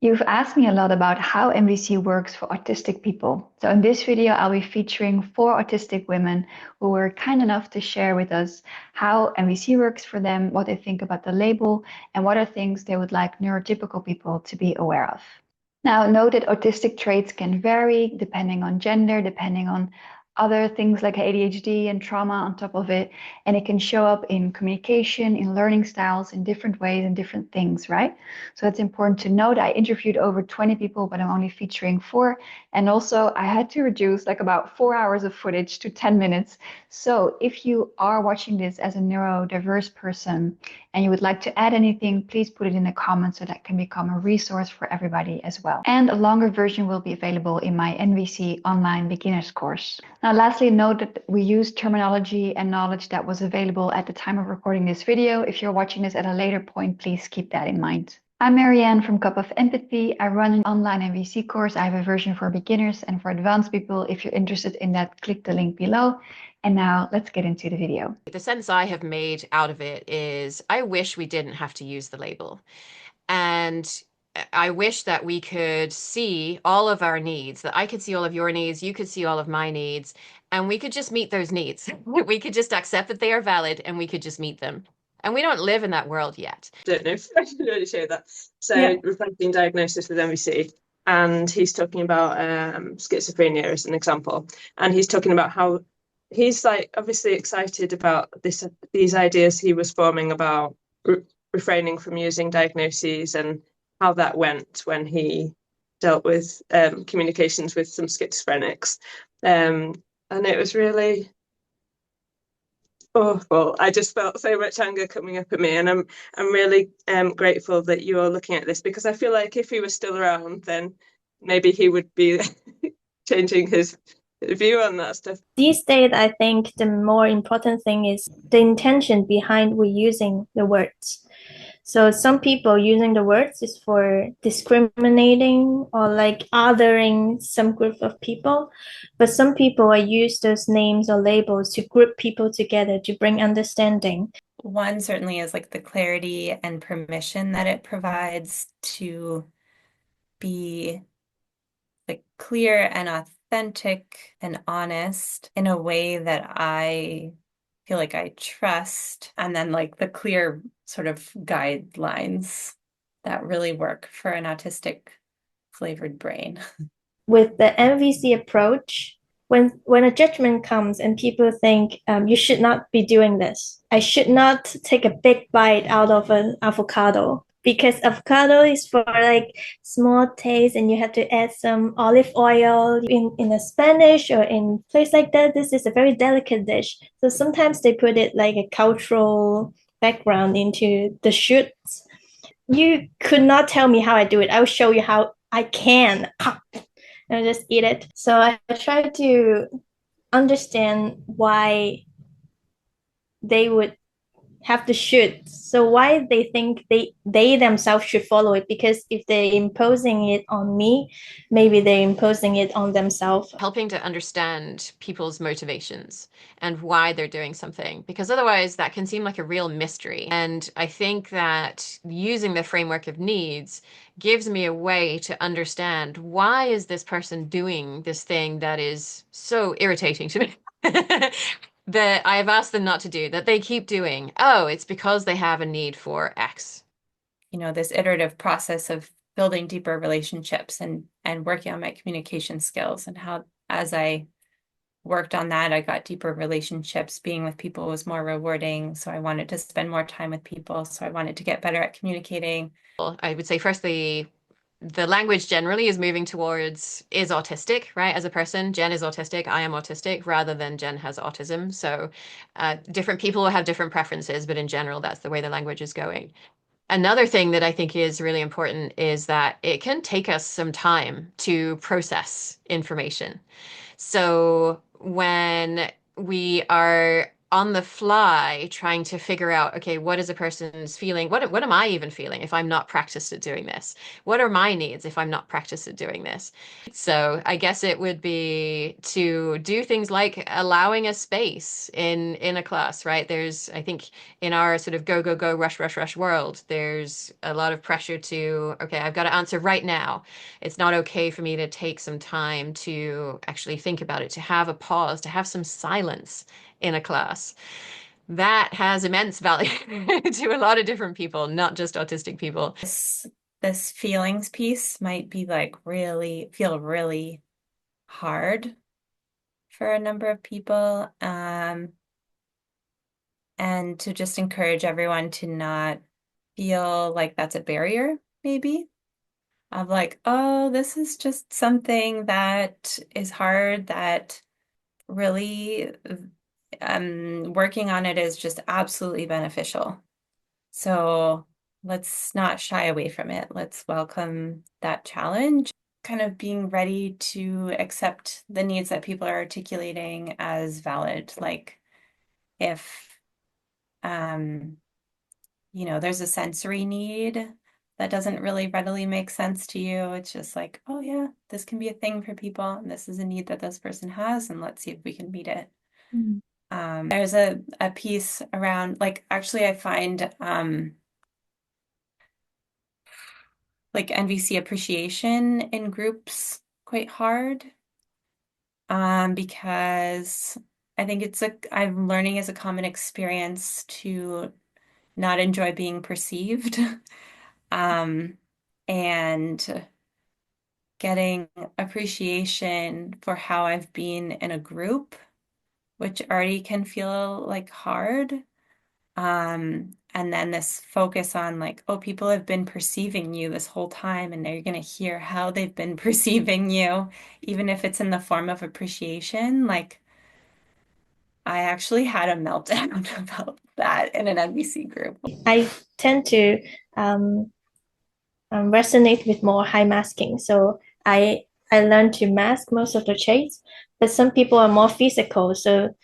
You've asked me a lot about how NVC works for autistic people. So in this video, I'll be featuring 4 autistic women who were kind enough to share with us how NVC works for them, what they think about the label, and what are things they would like neurotypical people to be aware of. Now, note that autistic traits can vary depending on gender, depending on other things like ADHD and trauma on top of it. And it can show up in communication, in learning styles, in different ways and different things, right? So it's important to note I interviewed over 20 people, but I'm only featuring 4. And also, I had to reduce like about 4 hours of footage to 10 minutes. So if you are watching this as a neurodiverse person and you would like to add anything, please put it in the comments so that can become a resource for everybody as well. And a longer version will be available in my NVC online beginners course. Now, lastly, note that we use terminology and knowledge that was available at the time of recording this video. If you're watching this at a later point, please keep that in mind. I'm Marianne from Cup of Empathy. I run an online NVC course. I have a version for beginners and for advanced people. If you're interested in that, click the link below. And now let's get into the video. The sense I have made out of it is I wish we didn't have to use the label. And I wish that we could see all of our needs, that I could see all of your needs, you could see all of my needs, and we could just meet those needs. We could just accept that they are valid and we could just meet them. And we don't live in that world yet. Don't know if I should really show that. So Yeah. reflecting diagnosis with NVC, and he's talking about schizophrenia as an example. And he's talking about how he's like obviously excited about these ideas he was forming about refraining from using diagnoses and how that went when he dealt with communications with some schizophrenics. And it was really awful. I just felt so much anger coming up at me, and I'm really grateful that you're looking at this, because I feel like if he was still around, then maybe he would be changing his view on that stuff. These days, I think the more important thing is the intention behind we using the words. So some people using the words is for discriminating or like othering some group of people, but some people are use those names or labels to group people together to bring understanding. One certainly is like the clarity and permission that it provides to be like clear and authentic and honest in a way that I feel like I trust, and then like the clear sort of guidelines that really work for an autistic flavored brain. With the NVC approach, when a judgment comes and people think you should not be doing this, I should not take a big bite out of an avocado, because avocado is for like small taste and you have to add some olive oil. In a Spanish or in place like that, this is a very delicate dish. So sometimes they put it like a cultural background into the shoots. You could not tell me how I do it. I will show you how I can. And just eat it. So I try to understand why they would have to shoot. So why they think they themselves should follow it, because if they're imposing it on me, maybe they're imposing it on themselves. Helping to understand people's motivations and why they're doing something, because otherwise that can seem like a real mystery. And I think that using the framework of needs gives me a way to understand, why is this person doing this thing that is so irritating to me? That I've asked them not to do, that they keep doing. Oh, it's because they have a need for X. You know, this iterative process of building deeper relationships and working on my communication skills, and how as I worked on that, I got deeper relationships. Being with people was more rewarding. So I wanted to spend more time with people. So I wanted to get better at communicating. I would say firstly, the language generally is moving towards is autistic, right? As a person, Jen is autistic, I am autistic, rather than Jen has autism. So different people will have different preferences, but in general, that's the way the language is going. Another thing that I think is really important is that it can take us some time to process information. So when we are on the fly trying to figure out, okay, what is a person's feeling? What am I even feeling if I'm not practiced at doing this? What are my needs if I'm not practiced at doing this? So I guess it would be to do things like allowing a space in a class, right? There's, I think, in our sort of go, go, go, rush, rush, rush world, there's a lot of pressure to, okay, I've got to answer right now. It's not okay for me to take some time to actually think about it, to have a pause, to have some silence in a class. That has immense value to a lot of different people, not just autistic people. This feelings piece might be like feel really hard for a number of people. And to just encourage everyone to not feel like that's a barrier, maybe, of like, oh, this is just something that is hard, that really working on it is just absolutely beneficial. So let's not shy away from it. Let's welcome that challenge. Kind of being ready to accept the needs that people are articulating as valid. Like if, you know, there's a sensory need that doesn't really readily make sense to you. It's just like, oh yeah, this can be a thing for people, and this is a need that this person has, and let's see if we can meet it. There's a piece around, like, actually I find like NVC appreciation in groups quite hard, because I think I'm learning as a common experience to not enjoy being perceived. And getting appreciation for how I've been in a group, which already can feel like hard. And then this focus on like, oh, people have been perceiving you this whole time, and they're going to hear how they've been perceiving you, even if it's in the form of appreciation. Like, I actually had a meltdown about that in an NVC group. I tend to resonate with more high masking. So I learned to mask most of the traits, but some people are more physical. So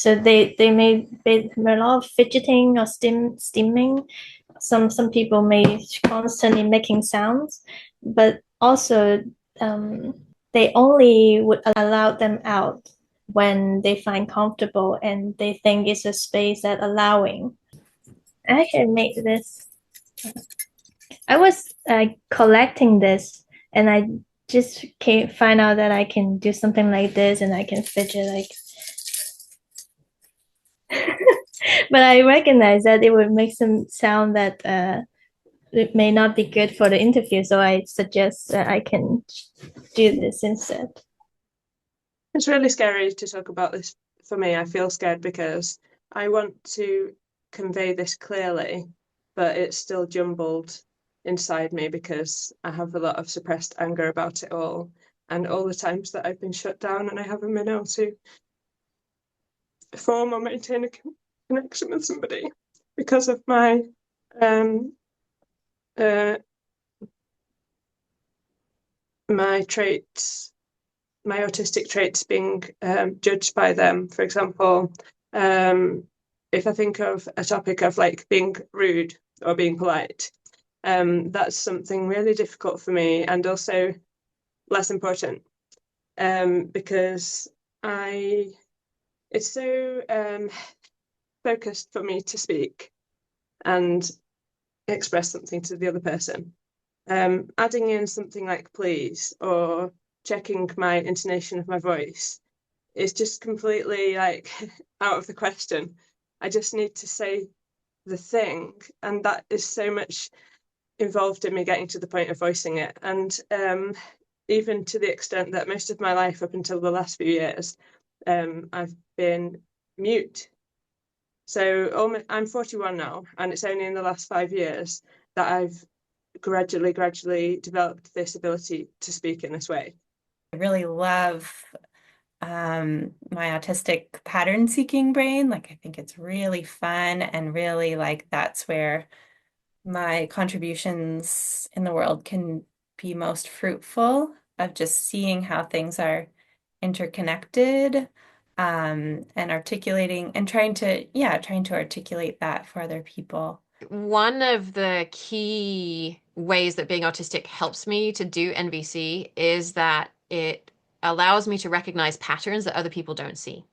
they may be a lot of fidgeting or stimming. Some people may constantly making sounds, but also they only would allow them out when they find comfortable and they think it's a space that allowing. I can make this. I was collecting this, and I just can't find out that I can do something like this, and I can fidget like. But I recognize that it would make some sound that it may not be good for the interview, so I suggest that I can do this instead. It's really scary to talk about this for me. I feel scared because I want to convey this clearly, but it's still jumbled inside me because I have a lot of suppressed anger about it all, and all the times that I've been shut down and I haven't been able to form or maintain a connection with somebody because of my my traits, my autistic traits being judged by them. For example, if I think of a topic of like being rude or being polite, that's something really difficult for me, and also less important, because it's so focused for me to speak and express something to the other person. Adding in something like please or checking my intonation of my voice is just completely like out of the question. I just need to say the thing, and that is so much involved in me getting to the point of voicing it. And even to the extent that most of my life up until the last few years, I've been mute. So I'm 41 now, and it's only in the last 5 years that I've gradually developed this ability to speak in this way. I really love my autistic pattern seeking brain. Like, I think it's really fun, and really like that's where my contributions in the world can be most fruitful, of just seeing how things are interconnected, and articulating and trying to articulate that for other people. One of the key ways that being autistic helps me to do NVC is that it allows me to recognize patterns that other people don't see.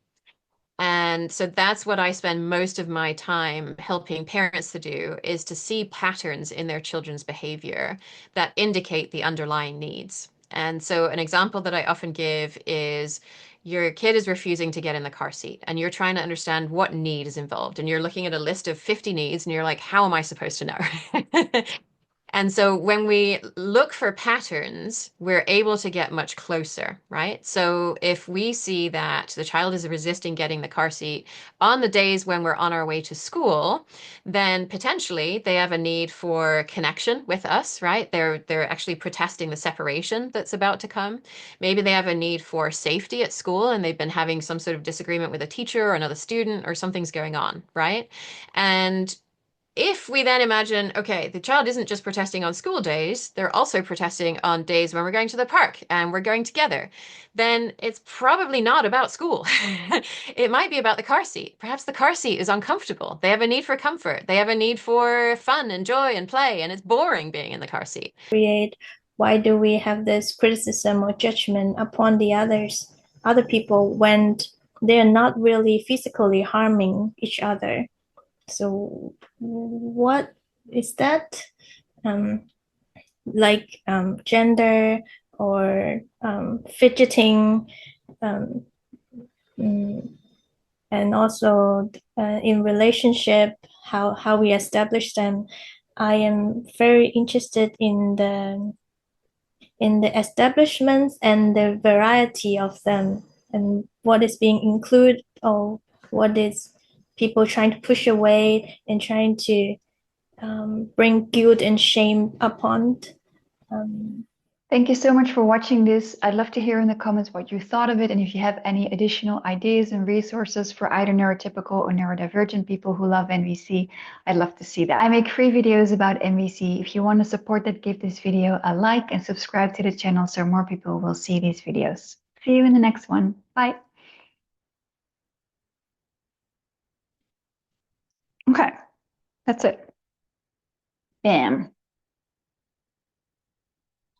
And so that's what I spend most of my time helping parents to do, is to see patterns in their children's behavior that indicate the underlying needs. And so an example that I often give is your kid is refusing to get in the car seat and you're trying to understand what need is involved. And you're looking at a list of 50 needs and you're like, how am I supposed to know? And so when we look for patterns, we're able to get much closer, right? So if we see that the child is resisting getting the car seat on the days when we're on our way to school, then potentially they have a need for connection with us, right? They're actually protesting the separation that's about to come. Maybe they have a need for safety at school and they've been having some sort of disagreement with a teacher or another student, or something's going on, right? And if we then imagine, okay, the child isn't just protesting on school days, they're also protesting on days when we're going to the park and we're going together, then it's probably not about school. It might be about the car seat. Perhaps the car seat is uncomfortable. They have a need for comfort. They have a need for fun and joy and play, and it's boring being in the car seat. Why do we have this criticism or judgment upon the other people when they're not really physically harming each other? So what is that? Gender or fidgeting, and also in relationship, how we establish them. I am very interested in the establishments and the variety of them, and what is being included or what is people trying to push away and trying to bring guilt and shame upon. Thank you so much for watching this. I'd love to hear in the comments what you thought of it, and if you have any additional ideas and resources for either neurotypical or neurodivergent people who love NVC, I'd love to see that. I make free videos about NVC. If you want to support that, give this video a like and subscribe to the channel so more people will see these videos. See you in the next one. Bye. Okay, that's it. Bam.